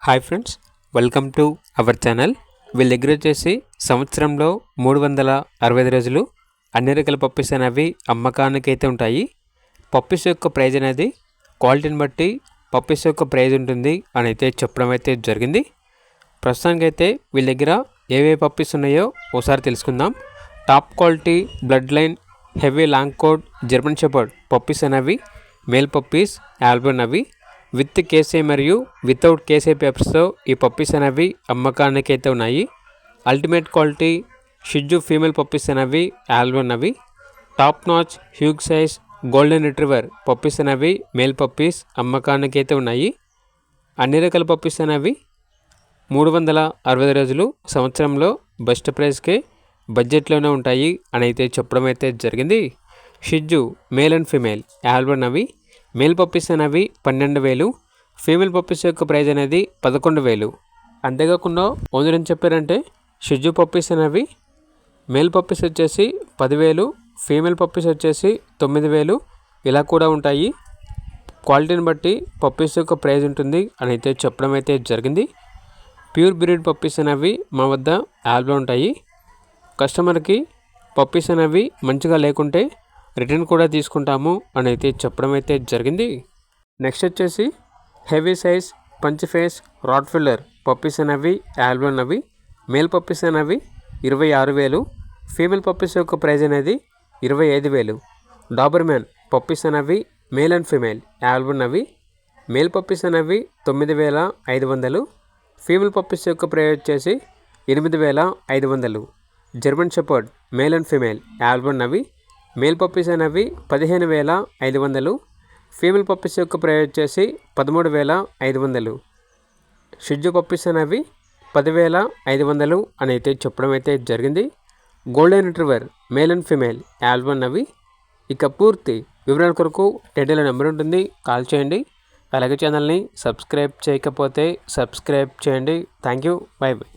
Hi friends, welcome to our channel. వీళ్ళ దగ్గర వచ్చేసి సంవత్సరంలో 365 రోజులు అన్ని రకాల పప్పీస్ అనేవి అమ్మకానికి అయితే ఉంటాయి. పప్పీస్ యొక్క ప్రైజ్ అనేది క్వాలిటీని బట్టి పప్పీస్ యొక్క ప్రైజ్ ఉంటుంది అని అయితే చెప్పడం అయితే జరిగింది. ప్రస్తుతానికైతే వీళ్ళ దగ్గర ఏవే పప్పీస్ ఉన్నాయో ఒకసారి తెలుసుకుందాం. Top quality blood line heavy long coat German shepherd puppies అనేవి మేల్ పప్పీస్ ఆల్బన్ అవి విత్ కేసీ మరియు వితౌట్ కేసీ పేపర్స్తో ఈ పప్పీస్ అనేవి అమ్మకానికి అయితే ఉన్నాయి. అల్టిమేట్ క్వాలిటీ షిజ్జు ఫీమేల్ పప్పీస్ అనేవి ఆల్బన్ అవి top notch huge size golden retriever puppies అనేవి మేల్ పప్పీస్ అమ్మకానికి అయితే ఉన్నాయి. అన్ని రకాల పప్పీస్ అనేవి 365 రోజులు సంవత్సరంలో బెస్ట్ ప్రైస్కే బడ్జెట్లోనే ఉంటాయి అని అయితే చెప్పడం అయితే జరిగింది. షిజ్జు మేల్ అండ్ ఫీమేల్ ఆల్బన్ అవి మేల్ పప్పీస్ అనేవి 12,000, ఫీమేల్ పప్పీస్ యొక్క ప్రైజ్ అనేది 11,000. అంతేకాకుండా ఓనర్ ఏం చెప్పారంటే షిజ్జు పప్పీస్ అనేవి మేల్ పప్పీస్ వచ్చేసి 10,000, ఫీమేల్ పప్పీస్ వచ్చేసి 9,000 ఇలా కూడా ఉంటాయి. క్వాలిటీని బట్టి పప్పీస్ యొక్క ప్రైజ్ ఉంటుంది అని అయితే చెప్పడం అయితే జరిగింది. ప్యూర్ బ్రీడ్ పప్పీస్ అనేవి మా వద్ద యాప్లో ఉంటాయి. కస్టమర్కి పప్పీస్ అనేవి మంచిగా లేకుంటే రిటర్న్ కూడా తీసుకుంటాము అని అయితే చెప్పడం అయితే జరిగింది. నెక్స్ట్ వచ్చేసి heavy size punch face rod filler puppies అనేవి ఆల్బన్ అవి మేల్ పప్పీస్ అనేవి 26,000, ఫీమేల్ పప్పీస్ యొక్క ప్రైజ్ అనేది 25,000. డాబర్ మ్యాన్ పప్పీస్ అనేవి మేల్ అండ్ ఫీమేల్ ఆల్బన్ అవి మేల్ పప్పీస్ అనేవి 9,500, ఫీమేల్ పప్పీస్ యొక్క ప్రైజ్ వచ్చేసి 8,500. German shepherd male and female ఆల్బన్ అవి మేల్ పప్పీస్ అనేవి 15,500, ఫీమేల్ పప్పీస్ యొక్క ప్రైజ్ వచ్చేసి 13,500. షిజ్జు పప్పీస్ అనేవి 10,500 అని అయితే చెప్పడం అయితే జరిగింది. Golden retriever male and female ఆల్బన్ అవి. ఇక పూర్తి వివరాల కొరకు టైటిల్లో నెంబర్ ఉంటుంది, కాల్ చేయండి. అలాగే ఛానల్ని సబ్స్క్రైబ్ చేయకపోతే సబ్స్క్రైబ్ చేయండి. Thank you, by by.